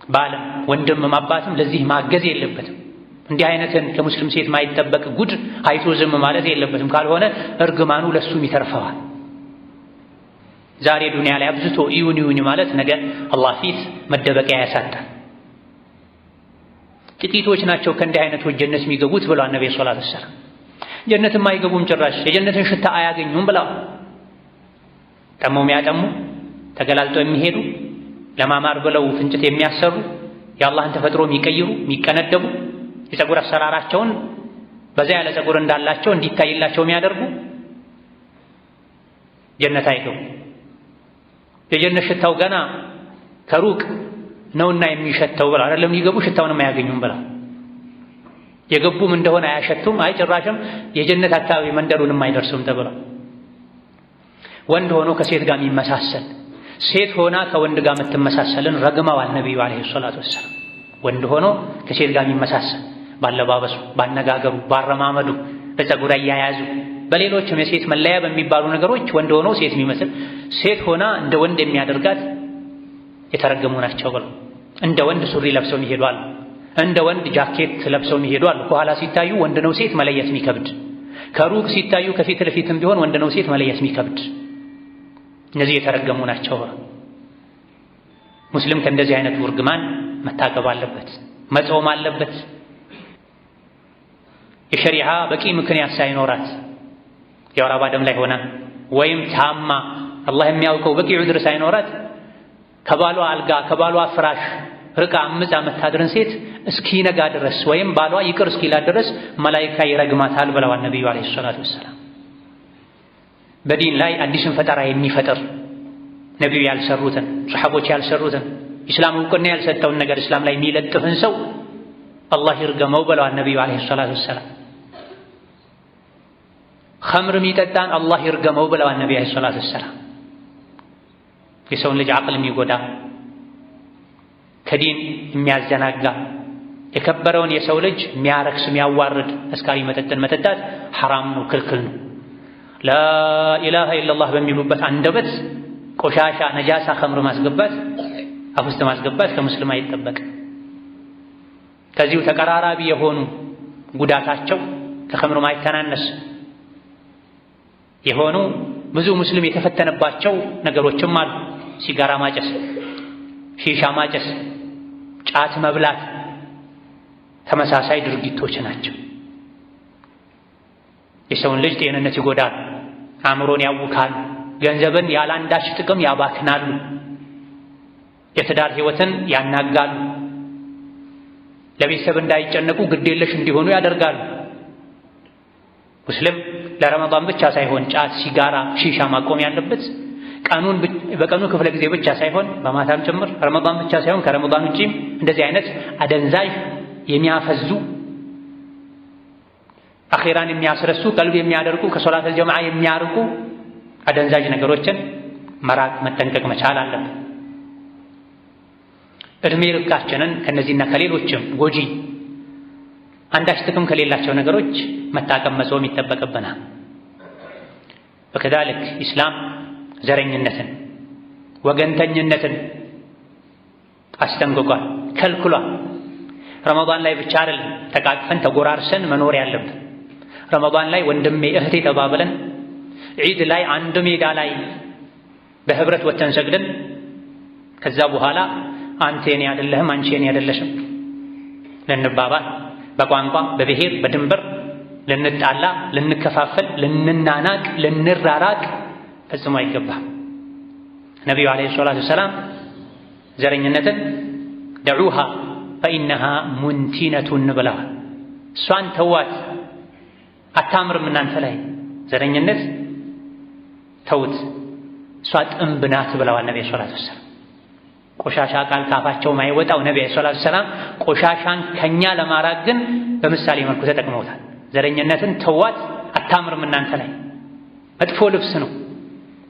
ባልም ወንድምም አባትም ለዚህ ማገዝ የለበትም። እንዲህ አይነትን ከሙስሊም ሴት ማይጠበቅ ጉድ አይቶ ዝም ማለት የለበትም። ካልሆነ እርግማኑ ለሱም ይተርፈዋል። ዛሬ ዱንያ ላይ አብዝቶ እዩኝ ማለት ነገ አላህ ፊት መደበቂያ ያሳጣል። ጥቂቶች ናቸው ከእንዲህ አይነቶች ጀነት የሚገቡት ብለዋል ነብዩ ሰለላሁ ዐለይሂ ወሰለም። ጀነትም አይገቡም ጭራሽ የጀነትን ሽታ አያገኙም ብለዋል። ጠመው የሚያጠሙ ተገላልጠው የሚሄዱ ለማማር ብለው ፍንጭት የሚያሰሩ የአላህን ተፈጥሮ የሚቀይሩ የሚቀነደቡ የፀጉር አሰራራቸውን በዛ ያለ ፀጉር እንዳላቸው እንዲታይላቸው የሚያደርጉ ጀነት አይገቡ። የጀነት ሽታው ገና ከሩቅ ነውና የሚሸተው ብላ አይደለም ሊገቡ ሽታውንም አያገኙም ብላ የገቡም እንደሆነ አያሸቱም። አይ ጭራሽም የጀነት አካባቢ መንደሩንም አይደርሱም ተብላ ወንድ ሆኖ ከሴት ጋር የሚመሳሰል ሴት ሆና ከወንድ ጋር የምትመሳሰልን ረግመዋል ነብዩ አለይሂ ሰላቱ ወሰላም። ወንድ ሆኖ ከሴት ጋር የሚመሳሰል ባለባበሱ፣ ባነጋገሩ፣ ባረማመዱ፣ በፀጉር አያያዙ፣ በሌሎችም የሴት መለያ በሚባሉ ነገሮች ወንድ ሆኖ ሴት የሚመስል ሴት ሆና እንደ ወንድ የሚያደርጋት የተረገሙ ናቸው ብለው እንደ ወንድ ሱሪ ለብሰው የሚሄዱ አሉ። እንደ ወንድ ጃኬት ለብሰው የሚሄዱ አሉ። ከኋላ ሲታዩ ወንድ ነው ሴት መለየት የሚከብድ፣ ከሩቅ ሲታዩ ከፊት ለፊትም ቢሆን ወንድ ነው ሴት መለየት የሚከብድ እነዚህ የተረገሙ ናቸው። ሙስሊም ከእንደዚህ አይነቱ እርግማን መታቀብ አለበት፣ መጾም አለበት። የሸሪዓ በቂ ምክንያት ሳይኖራት የወር አበባ ደም ላይ ሆና ወይም ታማ አላህ የሚያውቀው በቂ ዑድር ሳይኖራት ከባሏ አልጋ ከባሏ ፍራሽ ርቃ አምጻ መታድርን ሴት እስኪነጋ ድረስ ወይም ባሏ ይቅር እስኪላት ድረስ መላኢካ ይረግማታል ብለዋል ነብዩ አለይሂ ሰላቱ ወሰላም። በዲን ላይ አዲስን ፈጠራ የሚፈጥር ነብዩ ያልሰሩትን ሱሐቦች ያልሰሩትን ኢስላም እውቅና ያልሰጠውን ነገር እስላም ላይ የሚለጥፍን ሰው አላህ ይርገመው ብለዋል ነብዩ አለይሂ ሰላቱ ወሰላም። ኸምር የሚጠጣን አላህ ይርገመው ብለዋል ነብዩ አለይሂ ሰላቱ ወሰላም። የሰውን ልጅ አቅል የሚጎዳ ከዲን የሚያዘናጋ የከበረውን የሰው ልጅ የሚያረክስ የሚያዋርድ አስካሪ መጠጥን መጠጣት ሐራም ነው፣ ክልክል ነው። ላኢላሃ ኢለላህ በሚሉበት አንደበት ቆሻሻ ነጃሳ ኸምር ማስገባት አፍ ውስጥ ማስገባት ከሙስሊም አይጠበቅም። ከዚሁ ተቀራራቢ የሆኑ ጉዳታቸው ከኸምር ማይተናነስ የሆኑ ብዙ ሙስሊም የተፈተነባቸው ነገሮችም አሉ። ሲጋራ ማጨስ፣ ሺሻ ማጨስ፣ ጫት መብላት ተመሳሳይ ድርጊቶች ናቸው። የሰውን ልጅ ጤንነት ይጎዳሉ፣ አእምሮን ያውካሉ፣ ገንዘብን ያላንዳች ጥቅም ያባክናሉ፣ የትዳር ህይወትን ያናጋሉ፣ ለቤተሰብ እንዳይጨነቁ ግዴለሽ እንዲሆኑ ያደርጋሉ። ሙስሊም ለረመዳን ብቻ ሳይሆን ጫት፣ ሲጋራ፣ ሺሻ ማቆም ያለበት በቀኑ ክፍለ ጊዜ ብቻ ሳይሆን በማታም ጭምር ረመዳን ብቻ ሳይሆን ከረመዳን ውጪም እንደዚህ አይነት አደንዛዥ የሚያፈዙ አኺራን የሚያስረሱ ቀልብ የሚያደርቁ ከሶላተል ጀማዓ የሚያርቁ አደንዛዥ ነገሮችን መራቅ መጠንቀቅ መቻል አለብን። እድሜ ልካችንን ከነዚህና ከሌሎችም ጎጂ አንዳች ጥቅም ከሌላቸው ነገሮች መታቀብ መጾም ይጠበቅብናል። ወከዛልክ ኢስላም ዘረኝነትን ወገንተኝነትን አስጠንቅቋል፣ ከልክሏል። ረመዳን ላይ ብቻ አይደለም ተቃቅፈን ተጎራርሰን መኖር ያለብን። ረመዳን ላይ ወንድሜ እህቴ ተባብለን ዒድ ላይ አንድ ሜዳ ላይ በህብረት ወተን ሰግደን ከዛ በኋላ አንተ የኔ አይደለህም አንቺ የኔ አይደለሽም ልንባባል፣ በቋንቋ በብሔር በድንበር ልንጣላ፣ ልንከፋፈል፣ ልንናናቅ፣ ልንራራቅ ፈጽሞ አይገባም። ነቢዩ ዓለይሂ ሰላቱ ወሰላም ዘረኝነትን ደዑሃ ፈኢነሃ ሙንቲነቱን ብለዋል። እሷን ተዋት አታምርም እናንተ ላይ ዘረኝነት ተውት፣ እሷ ጥንብ ናት ብለዋል ነቢዩ ሰላቱ ወሰላም። ቆሻሻ ቃል ካፋቸው ማይወጣው ነቢዩ ሰላቱ ወሰላም ቆሻሻን ከኛ ለማራቅ ግን በምሳሌ መልኩ ተጠቅመውታል። ዘረኝነትን ተዋት አታምርም እናንተ ላይ መጥፎ ልብስ ነው፣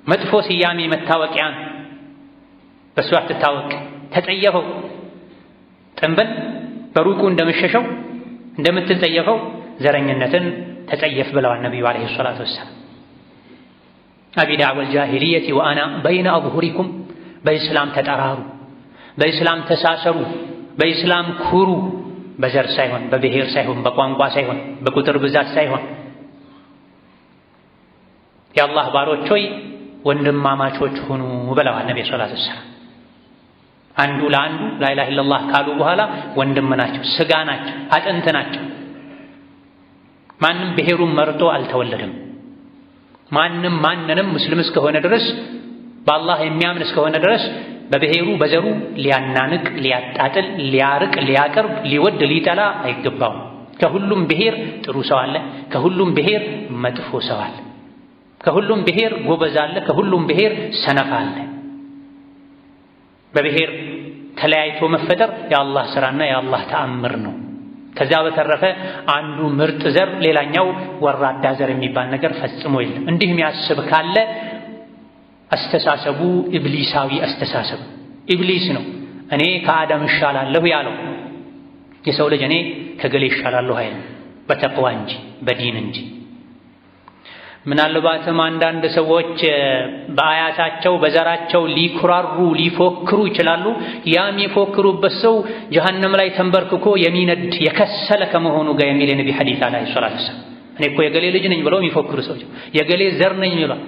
መጥፎ ስያሜ መታወቂያ ነው፣ በእሱ አትታወቅ፣ ተጸየፈው። ጥንብን በሩቁ እንደምሸሸው እንደምትጸየፈው ዘረኝነትን ተጸየፍ ብለዋል ነቢዩ ዓለይሂ ሰላቱ ወሰላም። አቢ ዳዕወል ጃሂልየቲ ወአና በይነ አዝሁሪኩም በኢስላም ተጠራሩ፣ በኢስላም ተሳሰሩ፣ በኢስላም ኩሩ። በዘር ሳይሆን፣ በብሔር ሳይሆን፣ በቋንቋ ሳይሆን፣ በቁጥር ብዛት ሳይሆን የአላህ ባሮች ሆይ ወንድማማቾች ሁኑ ብለዋል ነብዩ ሰለላሁ ዐለይሂ ወሰለም። አንዱ ለአንዱ ላኢላሃ ኢለላህ ካሉ በኋላ ወንድም ናቸው፣ ስጋ ናቸው፣ አጥንት ናቸው። ማንም ብሔሩን መርጦ አልተወለደም። ማንም ማንንም ሙስሊም እስከሆነ ድረስ በአላህ የሚያምን እስከሆነ ድረስ በብሔሩ በዘሩ ሊያናንቅ፣ ሊያጣጥል፣ ሊያርቅ፣ ሊያቀርብ፣ ሊወድ፣ ሊጠላ አይገባውም። ከሁሉም ብሔር ጥሩ ሰው አለ፣ ከሁሉም ብሔር መጥፎ ሰው አለ፣ ከሁሉም ብሔር ጎበዝ አለ፣ ከሁሉም ብሔር ሰነፍ አለ። በብሔር ተለያይቶ መፈጠር የአላህ ሥራና የአላህ ተአምር ነው። ከዛ በተረፈ አንዱ ምርጥ ዘር ሌላኛው ወራዳ ዘር የሚባል ነገር ፈጽሞ የለም። እንዲህ የሚያስብ ካለ አስተሳሰቡ ኢብሊሳዊ አስተሳሰብ። ኢብሊስ ነው እኔ ከአዳም እሻላለሁ ያለው። የሰው ልጅ እኔ ከገሌ እሻላለሁ አይልም፣ በተቅዋ እንጂ በዲን እንጂ። ምናልባትም አንዳንድ ሰዎች በአያታቸው በዘራቸው ሊኩራሩ ሊፎክሩ ይችላሉ። ያም የፎክሩበት ሰው ጀሀነም ላይ ተንበርክኮ የሚነድ የከሰለ ከመሆኑ ጋር የሚል የነቢ ሐዲስ አለይሂ ሰላቱ ወሰላም። እኔ እኮ የገሌ ልጅ ነኝ ብለው የሚፎክሩ ሰዎች የገሌ ዘር ነኝ ይላል።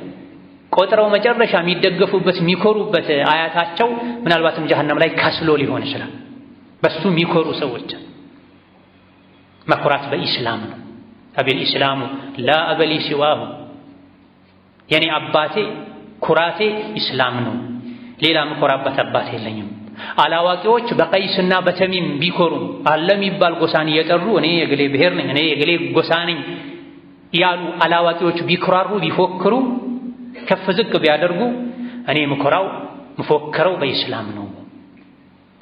ቆጥረው መጨረሻ የሚደገፉበት የሚኮሩበት አያታቸው ምናልባትም ጀሀነም ላይ ከስሎ ሊሆን ይችላል። በሱ የሚኮሩ ሰዎች መኩራት በኢስላም ነው። አቢል ኢስላሙ ላ አበሊ ሲዋሁ፣ የኔ አባቴ ኩራቴ ኢስላም ነው፣ ሌላ መኮራበት አባቴ የለኝም። አላዋቂዎች በቀይስና በተሚም ቢኮሩም አለ የሚባል ጎሳን እየጠሩ እኔ የገሌ ብሔር ነኝ፣ እኔ የገሌ ጎሳ ነኝ ያሉ አላዋቂዎች ቢኩራሩ ቢፎክሩ ከፍ ዝቅ ቢያደርጉ እኔ ምኮራው ምፎክረው በኢስላም ነው።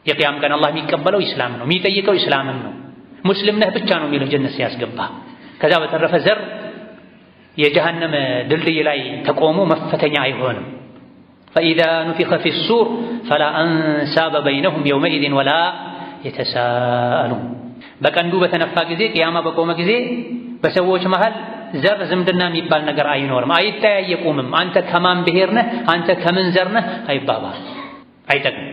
የቂያም ቀን አላህ የሚቀበለው ኢስላም ነው፣ የሚጠይቀው ኢስላምን ነው። ሙስሊም ነህ ብቻ ነው የሚለው ጀነት ሲያስገባ። ከዛ በተረፈ ዘር የጀሃነም ድልድይ ላይ ተቆሞ መፈተኛ አይሆንም። ፈኢዛ ኑፊኸ ፊሱር ፈላ አንሳበ በይነሁም የውመኢዝን ወላ የተሳአሉን። በቀንዱ በተነፋ ጊዜ ቂያማ በቆመ ጊዜ በሰዎች መሃል ዘር ዝምድና የሚባል ነገር አይኖርም፣ አይጠያየቁምም። አንተ ከማን ብሔር ነህ፣ አንተ ከምን ዘር ነህ አይባባል፣ አይጠቅም።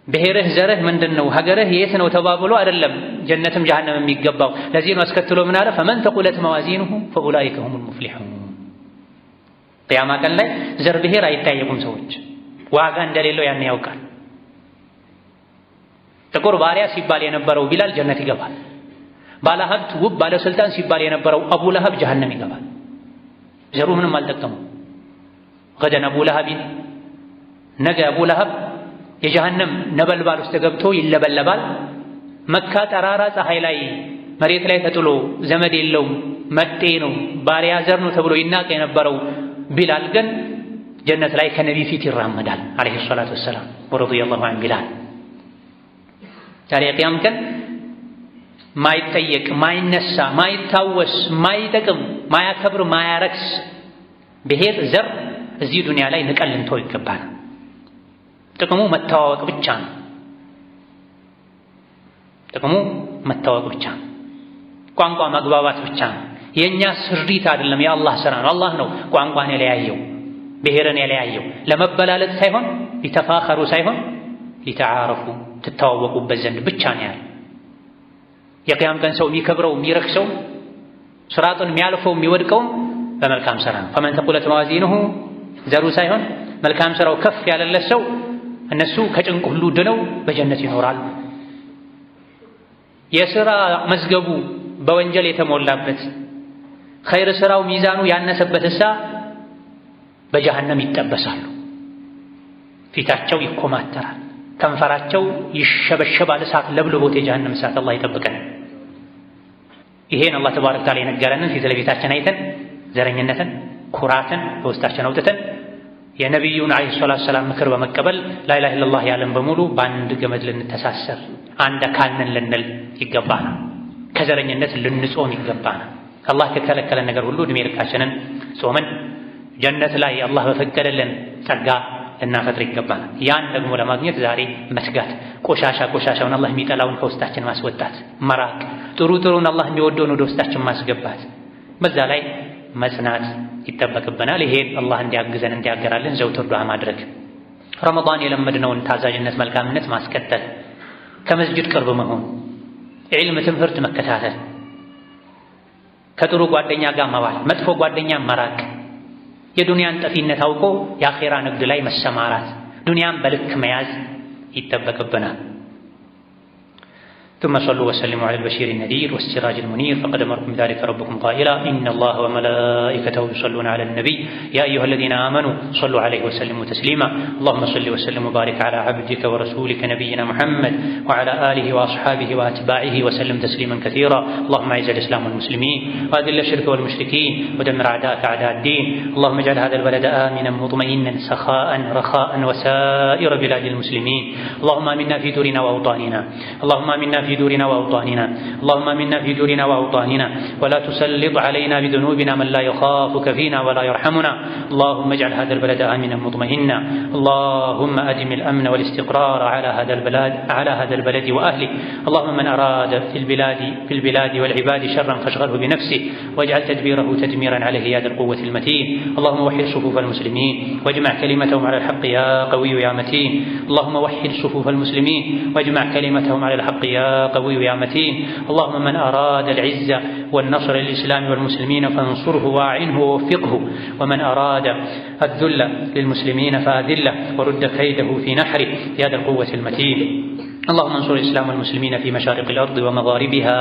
ብሔርህ ዘርህ ምንድን ነው፣ ሀገርህ የት ነው ተባብሎ አይደለም ጀነትም ጀሃነም የሚገባው። ለዚህ ነው አስከትሎ ምን አለ? ፈመን ተቁለት መዋዚኑሁ ፈኡላኢከ ሁሙል ሙፍሊሑን። ቂያማ ቀን ላይ ዘር ብሔር አይጠያየቁም። ሰዎች ዋጋ እንደሌለው ያን ያውቃል። ጥቁር ባሪያ ሲባል የነበረው ቢላል ጀነት ይገባል። ባለሀብት ውብ ባለስልጣን ሲባል የነበረው አቡ ለሀብ ጀሃነም ይገባል። ዘሩ ምንም አልጠቀመው። ገደን አቡ ለሀቢን ነገ አቡ ለሀብ የጀሃነም ነበልባል ውስጥ ገብቶ ይለበለባል። መካ ጠራራ ፀሐይ ላይ መሬት ላይ ተጥሎ ዘመድ የለውም መጤ ነው ባሪያ ዘር ነው ተብሎ ይናቅ የነበረው ቢላል ግን ጀነት ላይ ከነቢ ፊት ይራመዳል አለይሂ ሰላቱ ወሰላም ወረዲየላሁ ዐን ቢላል። ታዲያ ቂያም ቀን ማይጠየቅ ማይነሳ ማይታወስ ማይጠቅም ማያከብር ማያረክስ ብሔር ዘር እዚህ ዱንያ ላይ ንቀን ልንተው ይገባል። ጥቅሙ መተዋወቅ ብቻ ነው። ጥቅሙ መተዋወቅ ብቻ ነው። ቋንቋ መግባባት ብቻ ነው። የኛ ስሪት አይደለም፣ የአላህ ሥራ ነው። አላህ ነው ቋንቋን የለያየው ብሔርን የለያየው ለመበላለጥ ሳይሆን ሊተፋኸሩ ሳይሆን ሊተዓረፉ ትተዋወቁበት ዘንድ ብቻ ነው ያለው። የቂያም ቀን ሰው የሚከብረው የሚረክሰው ስራጡን የሚያልፈው የሚወድቀው በመልካም ሥራ ነው። ፈመን ተቁለት መዋዚኑሁ ዘሩ ሳይሆን መልካም ሥራው ከፍ ያለለት ሰው እነሱ ከጭንቅ ሁሉ ድነው በጀነት ይኖራሉ። የሥራ መዝገቡ በወንጀል የተሞላበት ኸይር ሥራው ሚዛኑ ያነሰበት እሳ በጀሃነም ይጠበሳሉ። ፊታቸው ይኮማተራል፣ ከንፈራቸው ይሸበሸባል። እሳት ለብልቦት የጀሃነም እሳት አላህ ይጠብቀን። ይሄን አላህ ተባረከ ወተዓላ የነገረንን ፊት ለፊታችን አይተን ዘረኝነትን ኩራትን በውስጣችን አውጥተን የነቢዩን ዓለይሂ ሰላቱ ወሰላም ምክር በመቀበል ላኢላሃ ኢለላህ ያለን በሙሉ በአንድ ገመድ ልንተሳሰር አንድ አካል ነን ልንል ይገባናል። ከዘረኝነት ልንጾም ይገባናል። አላህ ከከለከለን ነገር ሁሉ ዕድሜ ልካችንን ጾምን ጀነት ላይ አላህ በፈቀደልን ጸጋ ልናፈጥር ይገባናል። ያን ደግሞ ለማግኘት ዛሬ መትጋት፣ ቆሻሻውን አላህ የሚጠላውን ከውስጣችን ማስወጣት፣ መራቅ፣ ጥሩን አላህ የሚወደውን ወደ ውስጣችን ማስገባት፣ በዛ ላይ መጽናት ይጠበቅብናል። ይሄን አላህ እንዲያግዘን እንዲያገራልን ዘውትር ዱዓ ማድረግ። ረመዳን የለመድነውን ታዛዥነት፣ መልካምነት ማስቀጠል፣ ከመስጅድ ቅርብ መሆን፣ የዕልም ትምህርት መከታተል፣ ከጥሩ ጓደኛ ጋር መዋል፣ መጥፎ ጓደኛ መራቅ፣ የዱንያን ጠፊነት አውቆ የአኼራ ንግድ ላይ መሰማራት፣ ዱንያን በልክ መያዝ ይጠበቅብናል። ثم صلوا وسلموا على البشير النذير والسراج المنير فقد أمركم بذلك ربكم قائلا إن الله وملائكته يصلون على النبي يا أيها الذين آمنوا صلوا عليه وسلموا تسليما اللهم صل وسلم وبارك على عبدك ورسولك نبينا محمد وعلى آله وأصحابه وأتباعه وسلم تسليما كثيرا اللهم أعز الإسلام والمسلمين وأذل الشرك والمشركين ودمر أعداءك أعداء الدين اللهم اجعل هذا البلد آمنا مطمئنا سخاء رخاء وسائر بلاد المسلمين اللهم آمنا في دورنا وأوطاننا اللهم آمنا في دورنا وأوطاننا اللهم آمنا في دورنا وأوطاننا ولا تسلط علينا بذنوبنا من لا يخافك فينا ولا يرحمنا اللهم اجعل هذا البلد آمنا مطمئنا اللهم أدم الأمن والاستقرار على هذا البلد وأهله اللهم من أراد في البلاد والعباد شرا فاشغله بنفسه واجعل تدبيره تدميرا عليه يا ذا القوة المتين اللهم وحد صفوف المسلمين واجمع كلمتهم على الحق يا قوي يا متين اللهم وحد صفوف المسلمين واجمع كلمتهم على الحق يا قوي يا متين اللهم من أراد العزة والنصر للإسلام والمسلمين فانصره واعنه ووفقه ومن أراد الذل للمسلمين فأذله ورد كيده في نحره يا ذا القوة المتين اللهم انصر الإسلام والمسلمين في مشارق الأرض ومغاربها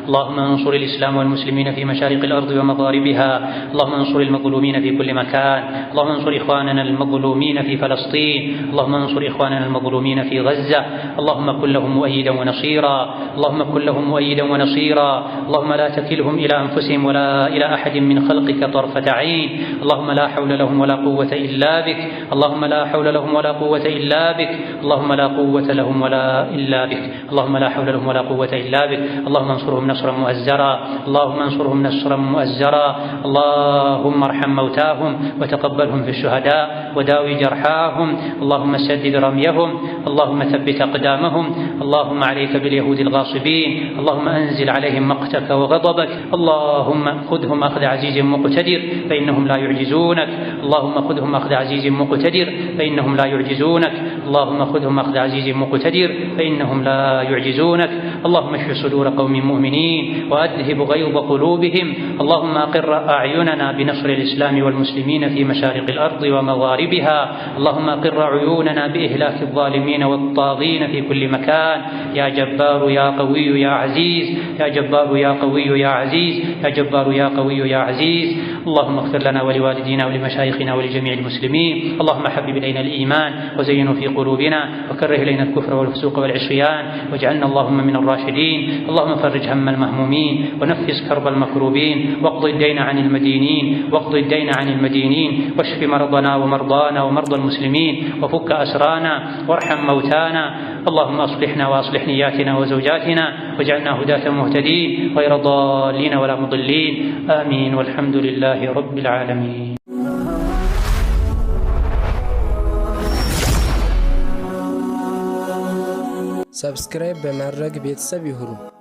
اللهم انصر الإسلام والمسلمين في مشارق الأرض ومغاربها اللهم انصر المظلومين في كل مكان اللهم انصر إخواننا المظلومين في فلسطين اللهم انصر إخواننا المظلومين في غزة اللهم كن لهم مؤيدا ونصيرا اللهم كن لهم مؤيدا ونصيرا اللهم لا تكلهم إلى أنفسهم ولا إلى أحد من خلقك طرفة عين اللهم لا حول لهم ولا قوة إلا بك اللهم لا حول لهم ولا قوة إلا بك اللهم لا قوة لهم ولا إلا بك اللهم لا حول لهم ولا قوة إلا بك اللهم انصرهم نصرا مؤزرا اللهم انصرهم نصرا مؤزرا اللهم ارحم موتاهم وتقبلهم في الشهداء وداوي جرحاهم اللهم سدد رميهم اللهم ثبت أقدامهم اللهم عليك باليهود الغاصبين اللهم أنزل عليهم مقتك وغضبك اللهم خذهم أخذ عزيز مقتدر فإنهم لا يعجزونك اللهم خذهم أخذ عزيز مقتدر فإنهم لا يعجزونك اللهم خذهم أخذ عزيز مقتدر فإنهم لا يعجزونك اللهم اشف صدور قوم مؤمنين وأذهب غيظ قلوبهم اللهم أقر أعيننا بنصر الإسلام والمسلمين في مشارق الأرض ومغاربها اللهم أقر عيوننا بإهلاك الظالمين والطاغين في كل مكان يا جبار يا قوي يا عزيز يا جبار يا قوي يا عزيز يا جبار يا قوي يا عزيز اللهم اغفر لنا ولوالدينا ولمشايخنا ولجميع المسلمين اللهم حبب إلينا الإيمان وزينه في قلوبنا وكره إلينا الكفر والفسوق والعصيان واجعلنا اللهم من الراشدين اللهم فرج هم المهمومين ونفس كرب المكروبين واقض الدين عن المدينين واشف مرضنا ومرضانا ومرضى المسلمين وفك أسرانا وارحم موتانا اللهم أصلحنا وأصلح نياتنا وزوجاتنا واجعلنا هداة مهتدين غير ضالين ولا مضلين آمين والحمد لله رب العالمين. ሰብስክራይብ በማድረግ ቤተሰብ ይሁኑ።